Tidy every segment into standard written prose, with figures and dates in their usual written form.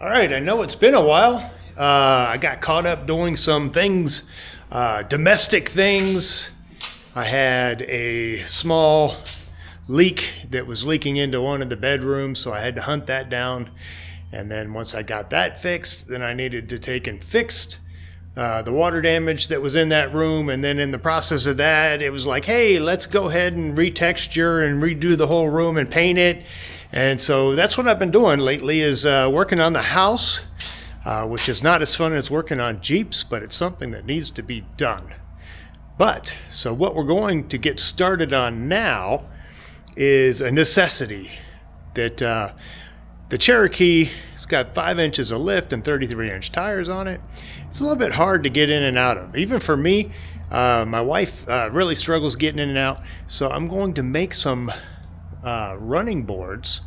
All right, I know it's been a while. I got caught up doing some things, domestic things. I had a small leak that was leaking into one of the bedrooms, so I had to hunt that down. And then once I got that fixed, then I needed to take and fix the water damage that was in that room. And then in the process of that, it was like, hey, let's go ahead and retexture and redo the whole room and paint it. And so that's what I've been doing lately, is working on the house, which is not as fun as working on Jeeps, but it's something that needs to be done. So what we're going to get started on now is a necessity that the Cherokee, it's got 5 inches of lift and 33-inch tires on it. It's a little bit hard to get in and out of. Even for me, my wife really struggles getting in and out. So I'm going to make some running boards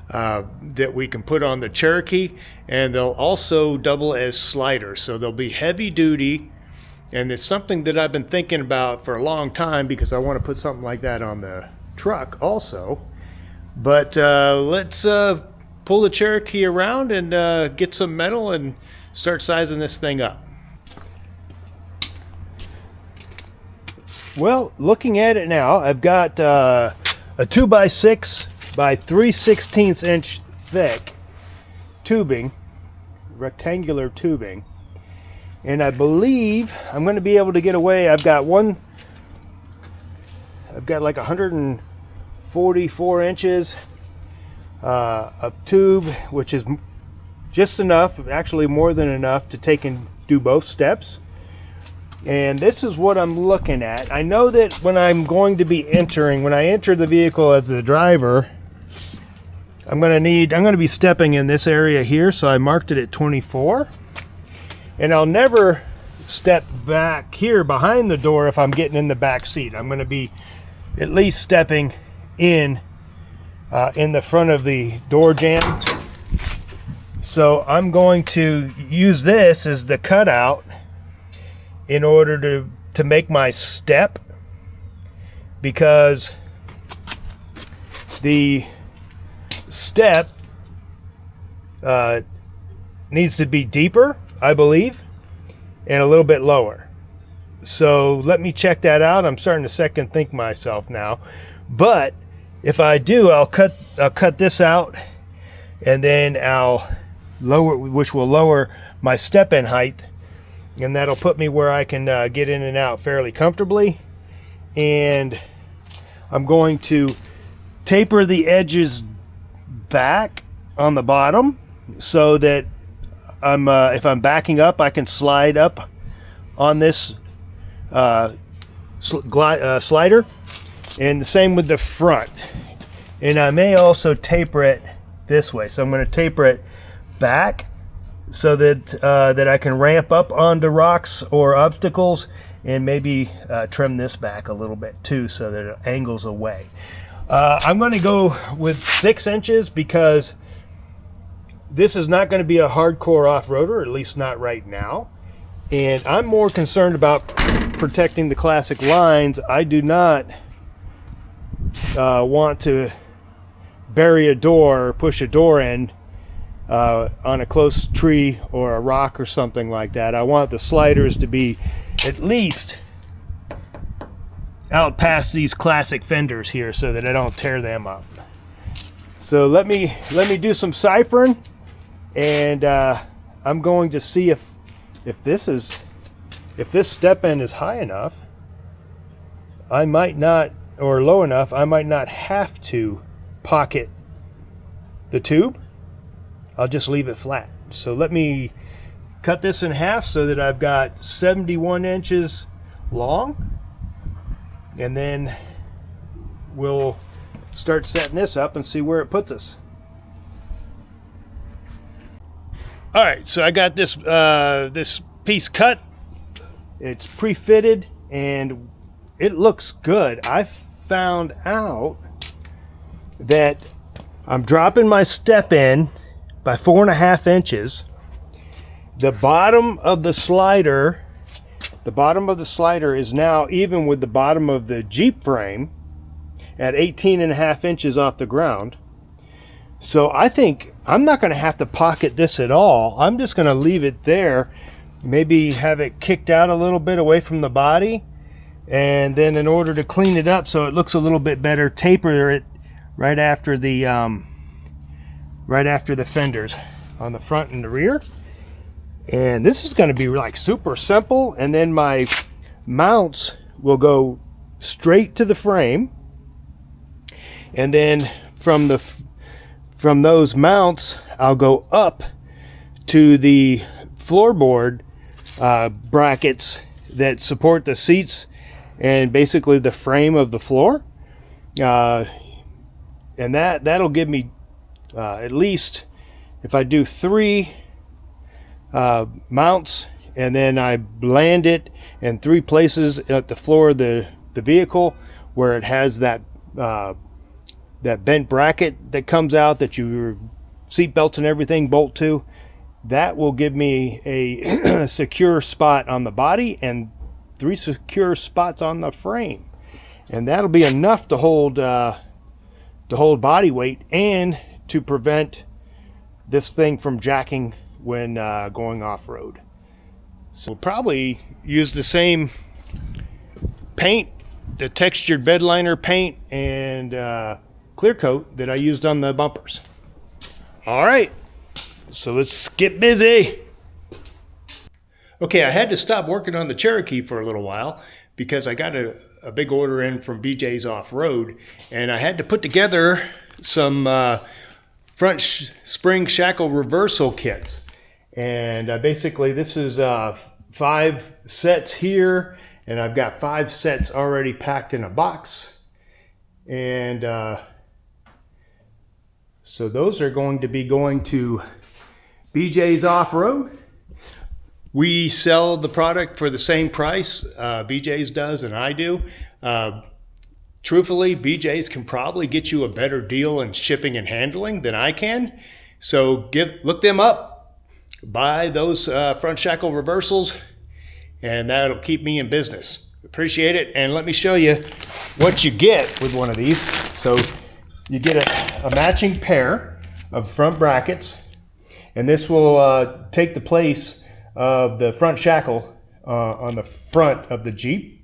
that we can put on the Cherokee, and they'll also double as sliders. So they'll be heavy duty, and it's something that I've been thinking about for a long time because I want to put something like that on the truck also. But let's pull the Cherokee around and get some metal and start sizing this thing up. Well, looking at it now, I've got a 2x6 by 3/16 inch thick tubing, rectangular tubing, and I believe I'm going to be able to get away. I've got like 144 inches of tube, which is just enough, actually more than enough, to take and do both steps. And this is what I'm looking at. I know that when I'm going to be when I enter the vehicle as the driver, I'm going to be stepping in this area here, so I marked it at 24. And I'll never step back here behind the door if I'm getting in the back seat. I'm going to be at least stepping in the front of the door jamb. So I'm going to use this as the cutout in order to make my step, because the step needs to be deeper, I believe, and a little bit lower. So let me check that out. I'm starting to second think myself now, but if I do, I'll cut this out, and then I'll lower, which will lower my step-in height, and that'll put me where I can get in and out fairly comfortably. And I'm going to taper the edges back on the bottom so that if I'm backing up, I can slide up on this slider. And the same with the front. And I may also taper it this way. So I'm going to taper it back so that I can ramp up onto rocks or obstacles, and maybe trim this back a little bit too so that it angles away. I'm going to go with 6 inches because this is not going to be a hardcore off-roader, at least not right now. And I'm more concerned about protecting the classic lines. I do not want to bury a door or push a door in on a close tree or a rock or something like that. I want the sliders to be at least out past these classic fenders here so that I don't tear them up. So let me do some ciphering, and I'm going to see if this step-in is high enough. I might not, or low enough, I might not have to pocket the tube. I'll just leave it flat. So let me cut this in half so that I've got 71 inches long, and then we'll start setting this up and see where it puts us. All right, so I got this this piece cut. It's pre-fitted and it looks good. I found out that I'm dropping my step in by 4.5 inches. The bottom of the slider is now even with the bottom of the Jeep frame at 18.5 inches off the ground. So I think I'm not going to have to pocket this at all. I'm just going to leave it there, maybe have it kicked out a little bit away from the body, and then in order to clean it up so it looks a little bit better, taper it right after the fenders on the front and the rear. And this is going to be like super simple, and then my mounts will go straight to the frame, and then from those mounts I'll go up to the floorboard brackets that support the seats and basically the frame of the floor, and that'll give me at least, if I do 3 mounts and then I land it in 3 places at the floor of the vehicle where it has that bent bracket that comes out that your seat belts and everything bolt to, that will give me a secure spot on the body and 3 secure spots on the frame, and that'll be enough to hold body weight and to prevent this thing from jacking when going off-road. So we'll probably use the same paint, the textured bed liner paint and clear coat that I used on the bumpers. All right, so let's get busy. Okay, I had to stop working on the Cherokee for a little while because I got a big order in from BJ's Off-Road, and I had to put together some front spring shackle reversal kits. And basically this is 5 sets here, and I've got 5 sets already packed in a box, and so those are going to be going to BJ's Off-Road. We sell the product for the same price BJ's does and I do. Truthfully, BJ's can probably get you a better deal in shipping and handling than I can, so look them up. Buy those front shackle reversals, and that'll keep me in business. Appreciate it. And let me show you what you get with one of these. So you get a matching pair of front brackets, and this will take the place of the front shackle on the front of the Jeep.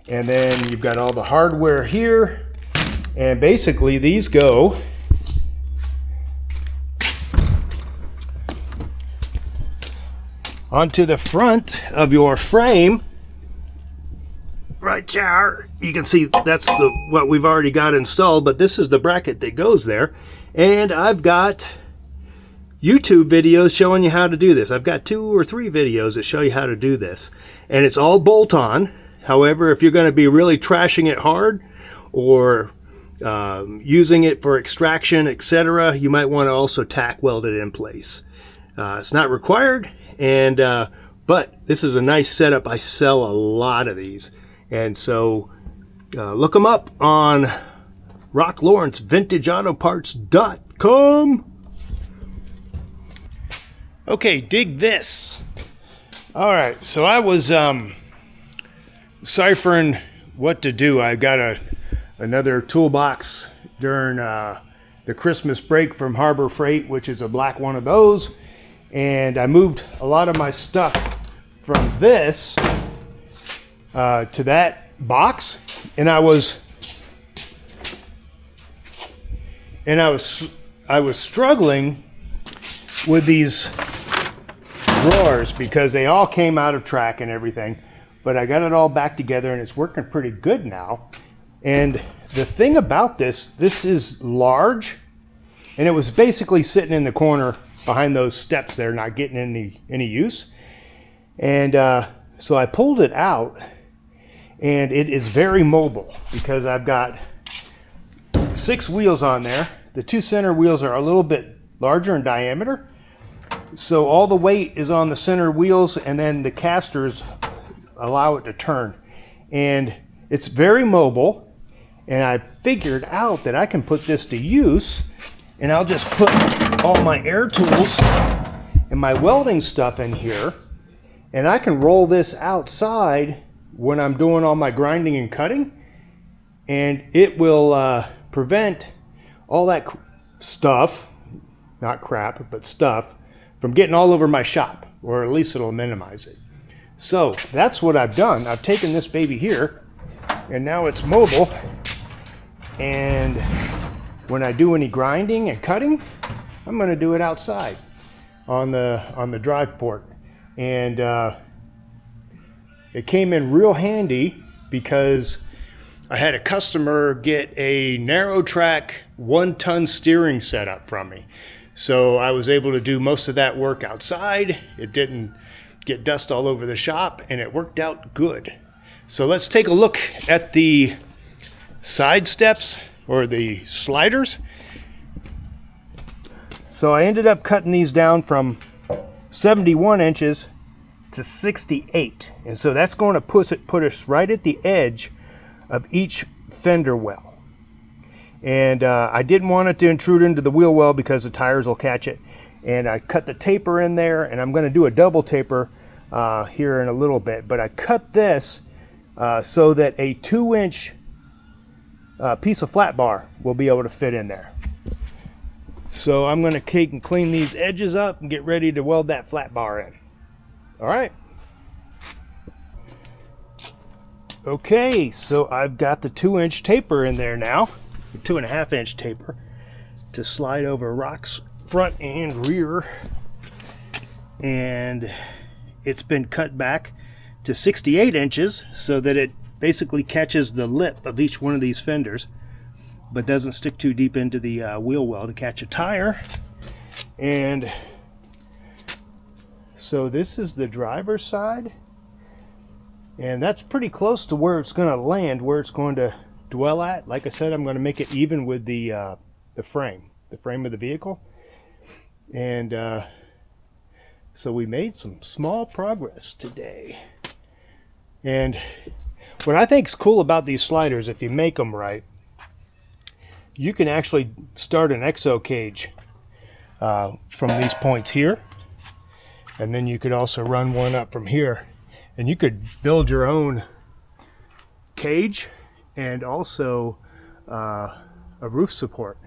And then you've got all the hardware here, and basically these go onto the front of your frame right there. You can see that's what we've already got installed, but this is the bracket that goes there. And I've got YouTube videos showing you how to do this. I've got 2 or 3 videos that show you how to do this, and it's all bolt on. However, if you're going to be really trashing it hard or using it for extraction, etc., you might want to also tack weld it in place. It's not required, and but this is a nice setup. I sell a lot of these, and so look them up on rocklawrencevintageautoparts.com. Okay, dig this. All right, so I was ciphering what to do. I got another toolbox during the Christmas break from Harbor Freight, which is a black one of those, and I moved a lot of my stuff from this to that box, and I was struggling with these drawers because they all came out of track and everything, but I got it all back together and it's working pretty good now. And the thing about this is large, and it was basically sitting in the corner behind those steps there, not getting any use. And so I pulled it out, and it is very mobile because I've got 6 wheels on there. The 2 center wheels are a little bit larger in diameter, so all the weight is on the center wheels, and then the casters allow it to turn. And it's very mobile, and I figured out that I can put this to use, and I'll just put all my air tools and my welding stuff in here, and I can roll this outside when I'm doing all my grinding and cutting, and it will prevent all that stuff not crap, but stuff, from getting all over my shop, or at least it'll minimize it. So that's what I've done. I've taken this baby here, and now it's mobile. And when I do any grinding and cutting, I'm going to do it outside on the drive port. And it came in real handy because I had a customer get a narrow track 1-ton steering setup from me. So I was able to do most of that work outside. It didn't get dust all over the shop, and it worked out good. So let's take a look at the side steps, or the sliders. So I ended up cutting these down from 71 inches to 68. And so that's going to put us right at the edge of each fender well. And I didn't want it to intrude into the wheel well because the tires will catch it. And I cut the taper in there, and I'm going to do a double taper here in a little bit. But I cut this so that a 2-inch piece of flat bar will be able to fit in there. So I'm going to take and clean these edges up and get ready to weld that flat bar in. All right. Okay, so I've got the 2-inch taper in there now, the 2.5-inch taper, to slide over rocks front and rear. And it's been cut back to 68 inches so that it basically catches the lip of each one of these fenders, but doesn't stick too deep into the wheel well to catch a tire. And so this is the driver's side, and that's pretty close to where it's going to land, where it's going to dwell at. Like I said, I'm going to make it even with the frame of the vehicle. And so we made some small progress today. And what I think is cool about these sliders, if you make them right, you can actually start an exo cage from these points here, and then you could also run one up from here, and you could build your own cage and also a roof support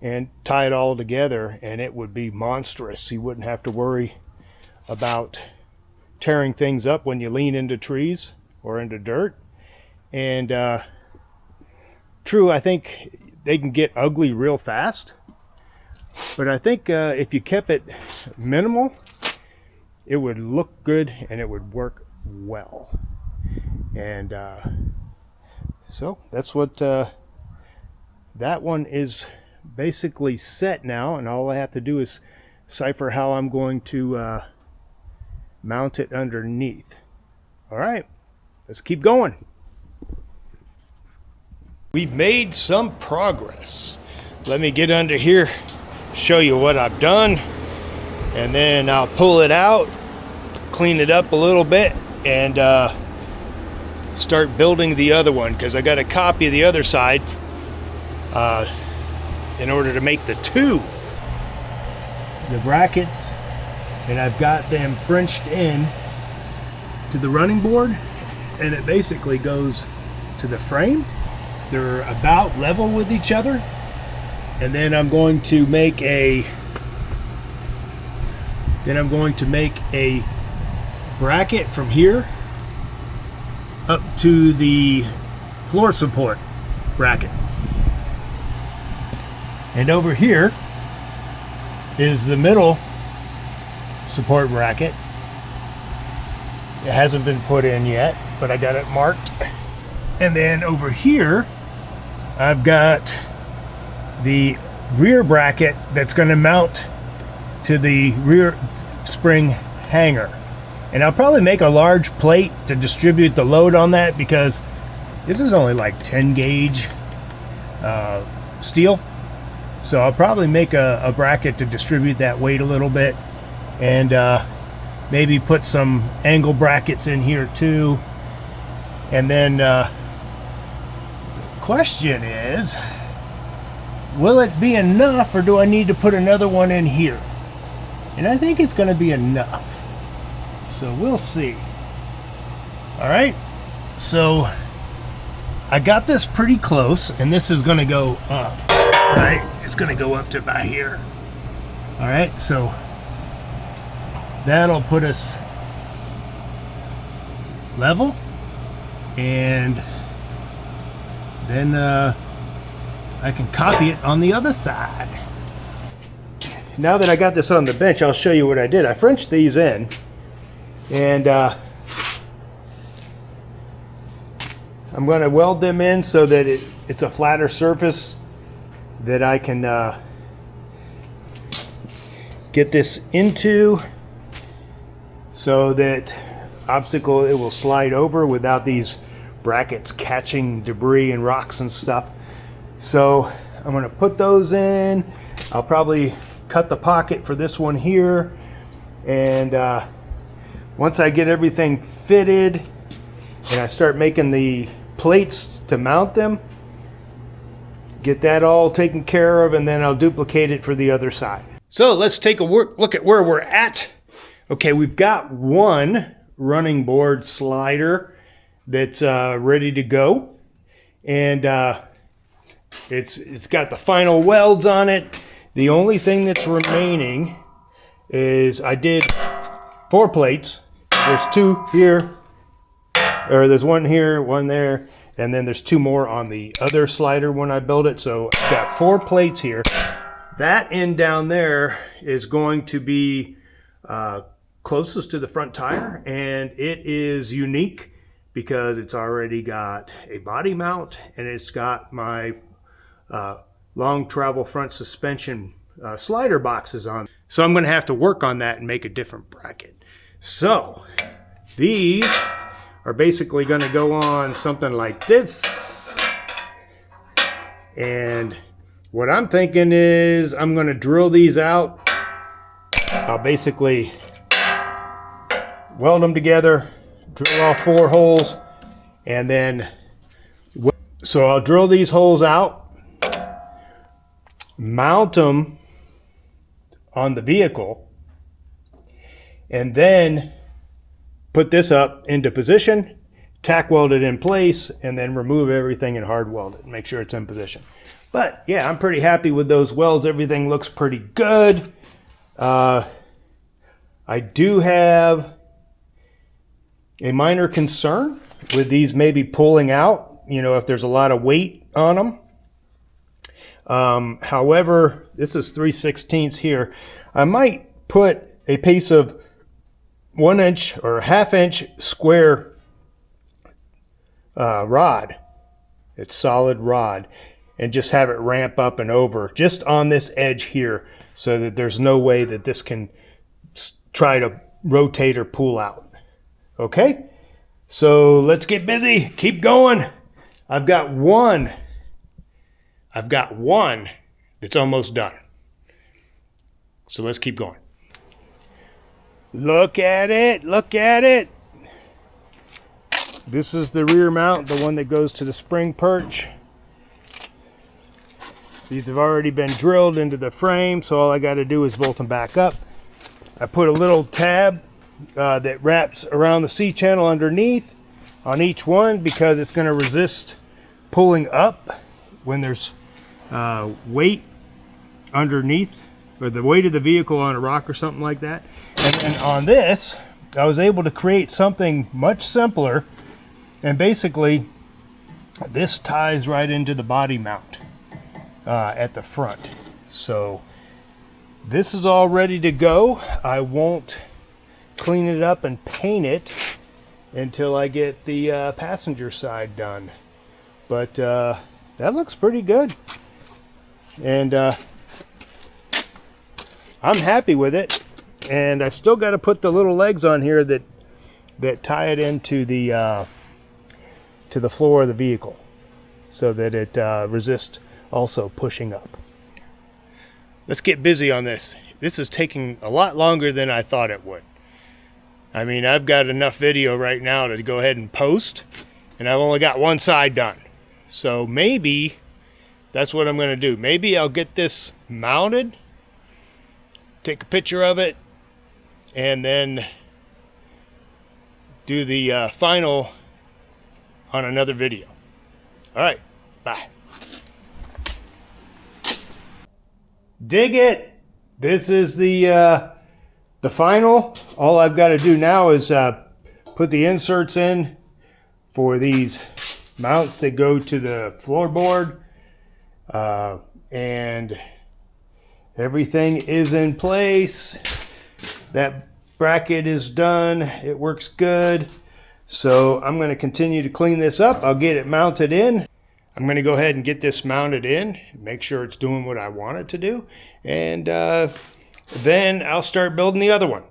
and tie it all together, and it would be monstrous. You wouldn't have to worry about tearing things up when you lean into trees or into dirt. And true, I think they can get ugly real fast, but I think if you kept it minimal, it would look good and it would work well. And so that's what that one is basically set now, and all I have to do is cipher how I'm going to mount it underneath. All right, let's keep going. We've made some progress. Let me get under here, show you what I've done, and then I'll pull it out, clean it up a little bit, and start building the other one, because I got to copy the other side in order to make the brackets, and I've got them Frenched in to the running board, and it basically goes to the frame. They're about level with each other, and then I'm going to make a bracket from here up to the floor support bracket. And over here is the middle support bracket. It hasn't been put in yet, but I got it marked. And then over here, I've got the rear bracket that's going to mount to the rear spring hanger. And I'll probably make a large plate to distribute the load on that, because this is only like 10 gauge steel. So I'll probably make a bracket to distribute that weight a little bit, and maybe put some angle brackets in here too. And then question is, will it be enough, or do I need to put another one in here? And I think it's going to be enough, so we'll see. All right, so I got this pretty close, and this is going to go up, right? It's going to go up to about here, All right, so that'll put us level, and then I can copy it on the other side. Now that I got this on the bench, I'll show you what I did. I Frenched these in, and I'm going to weld them in so that it's a flatter surface that I can get this into, so that obstacle it will slide over without these brackets catching debris and rocks and stuff. So I'm going to put those in. I'll probably cut the pocket for this one here, and once I get everything fitted and I start making the plates to mount them, get that all taken care of, and then I'll duplicate it for the other side. So let's take a look at where we're at. Okay, we've got one running board slider that's ready to go, and it's got the final welds on it. The only thing that's remaining is I did 4 plates. There's 2 here, or there's 1 here, 1 there, and then there's 2 more on the other slider when I build it. So I've got 4 plates here. That end down there is going to be closest to the front tire, and it is unique because it's already got a body mount, and it's got my long travel front suspension slider boxes on. So I'm going to have to work on that and make a different bracket. So these are basically going to go on something like this, and what I'm thinking is I'm going to drill these out. I'll basically weld them together, drill all 4 holes, and then so I'll drill these holes out, mount them on the vehicle, and then put this up into position, tack weld it in place, and then remove everything and hard weld it and make sure it's in position. But yeah, I'm pretty happy with those welds. Everything looks pretty good. I do have a minor concern with these maybe pulling out, you know, if there's a lot of weight on them. However, this is 3/16 here. I might put a piece of 1 inch or a 1/2 inch square rod. It's solid rod, and just have it ramp up and over just on this edge here, so that there's no way that this can try to rotate or pull out. Okay, so let's get busy, keep going. I've got one that's almost done. So let's keep going. Look at it, look at it. This is the rear mount, the one that goes to the spring perch. These have already been drilled into the frame, so all I got to do is bolt them back up. I put a little tab that wraps around the C-channel underneath on each one, because it's going to resist pulling up when there's weight underneath, or the weight of the vehicle on a rock or something like that. And then on this, I was able to create something much simpler, and basically this ties right into the body mount at the front. So this is all ready to go. I won't clean it up and paint it until I get the passenger side done, but that looks pretty good, and I'm happy with it. And I still got to put the little legs on here that tie it into the to the floor of the vehicle, so that it resists also pushing up. Let's get busy on this. This is taking a lot longer than I thought it would. I mean, I've got enough video right now to go ahead and post, and I've only got one side done. So maybe that's what I'm going to do. Maybe I'll get this mounted, take a picture of it, and then do the final on another video. All right, bye. Dig it, This is the final. All I've got to do now is put the inserts in for these mounts that go to the floorboard, and everything is in place. That bracket is done. It works good. So I'm going to continue to clean this up. I'll get it mounted in. I'm going to go ahead and get this mounted in, make sure it's doing what I want it to do, and then I'll start building the other one.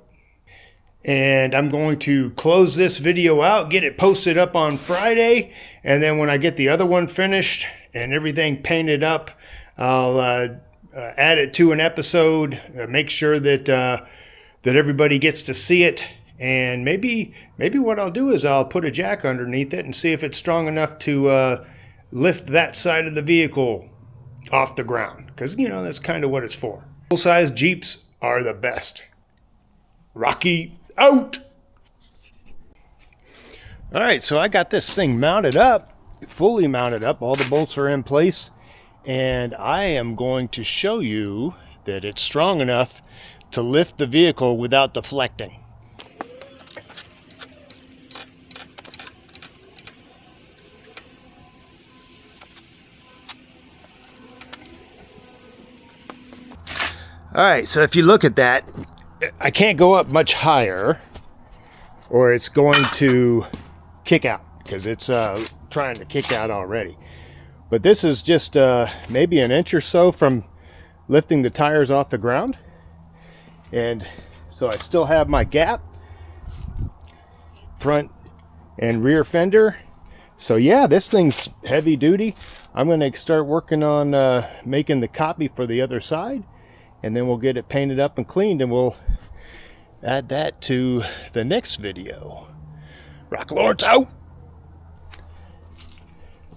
And I'm going to close this video out, get it posted up on Friday, and then when I get the other one finished and everything painted up, I'll add it to an episode, make sure that that everybody gets to see it. And maybe what I'll do is I'll put a jack underneath it and see if it's strong enough to lift that side of the vehicle off the ground, because you know that's kind of what it's for. Full-size Jeeps are the best. Rocky out. All right, so I got this thing mounted up, fully mounted up. All the bolts are in place, and I am going to show you that it's strong enough to lift the vehicle without deflecting. All right, so if you look at that, I can't go up much higher or it's going to kick out, because it's trying to kick out already. But this is just maybe an inch or so from lifting the tires off the ground. And so I still have my gap, front and rear fender. So yeah, this thing's heavy duty. I'm going to start working on making the copy for the other side. And then we'll get it painted up and cleaned, and we'll add that to the next video. Rock Lawrence out!